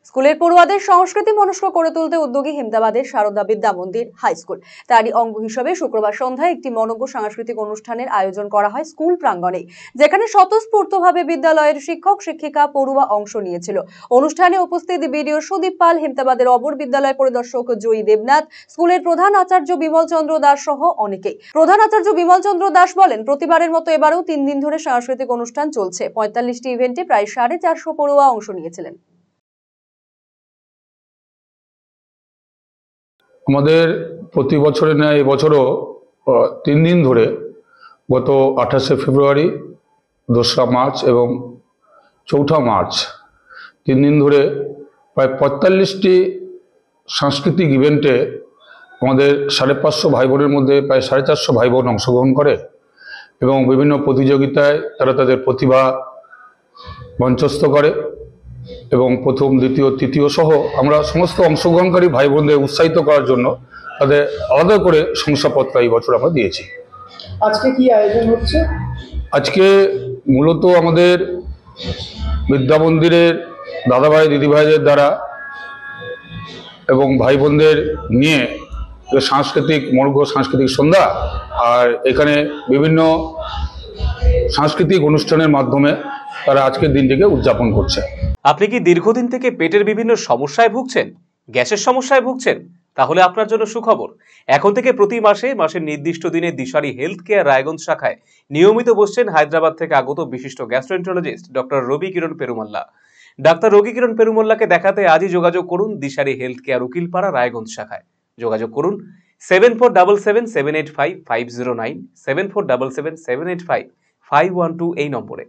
স্কুলের পড়ুয়াদের সংস্কৃতি মনস্ক করে তুলতে উদ্যোগী হেমদাবাদের সারদা বিদ্যা মন্দির হাই স্কুল। তারই অঙ্গ হিসেবে শুক্রবার সন্ধ্যায় একটি মনোজ্ঞ সাংস্কৃতিক অনুষ্ঠানের আয়োজন করা হয় স্কুল প্রাঙ্গণে, যেখানে স্বতঃস্ফূর্তভাবে বিদ্যালয়ের শিক্ষক শিক্ষিকা পড়ুয়া অংশ নিয়েছিল। অনুষ্ঠানে উপস্থিত বিডিও সুদীপ পাল, হেমদাবাদের অবর বিদ্যালয় পরিদর্শক জয়ী দেবনাথ, স্কুলের প্রধান আচার্য বিমল চন্দ্র দাস সহ অনেকেই। প্রধান আচার্য বিমল চন্দ্র দাস বলেন, প্রতিবারের মতো এবারেও 3 দিন ধরে সাংস্কৃতিক অনুষ্ঠান চলছে। 45টি ইভেন্টে প্রায় 450 পড়ুয়া অংশ নিয়েছিলেন। আমাদের প্রতি বছরের ন্যায় এবছরও 3 দিন ধরে গত 28শে ফেব্রুয়ারি, 2রা মার্চ এবং 4ঠা মার্চ 3 দিন ধরে প্রায় 45টি সাংস্কৃতিক ইভেন্টে আমাদের 550 ভাই বোনের মধ্যে প্রায় 450 ভাই বোন অংশগ্রহণ করে এবং বিভিন্ন প্রতিযোগিতায় তারা তাদের প্রতিভা মঞ্চস্থ করে এবং প্রথম, দ্বিতীয়, তৃতীয় সহ আমরা সমস্ত অংশগ্রহণকারী ভাই বোনদের উৎসাহিত করার জন্য তাদের আলাদা করে শংসাপত্র এই বছর আমরা দিয়েছি। আজকে কি আয়োজন হচ্ছে? আজকে মূলত আমাদের বিদ্যা মন্দিরের দাদাভাই দিদিভাইদের দ্বারা এবং ভাই বোনদের নিয়ে মনোজ্ঞ সাংস্কৃতিক সন্ধ্যা, আর এখানে বিভিন্ন সাংস্কৃতিক অনুষ্ঠানের মাধ্যমে তারা আজকের দিনটিকে উদযাপন করছে। আপনি কি দীর্ঘদিন থেকে পেটের বিভিন্ন সমস্যায় ভুগছেন, গ্যাসের সমস্যায় ভুগছেন? তাহলে আপনার জন্য সুখবর। এখন থেকে প্রতি মাসের নির্দিষ্ট দিনে দিশারি হেলথ কেয়ার রায়গঞ্জ শাখায় নিয়মিত বসছেন হায়দ্রাবাদ থেকে আগত বিশিষ্ট গ্যাস্ট্রোএন্টারোলজিস্ট ডক্টর রবি কিরণ পেরুমাল্লা। ডাক্তার রবি কিরণ পেরুমাল্লাকে দেখাতে আজই যোগাযোগ করুন দিশারি হেলথ কেয়ার উকিলপাড়া রায়গঞ্জ শাখায়। যোগাযোগ করুন 7477785509, 7477785512 এই নম্বরে।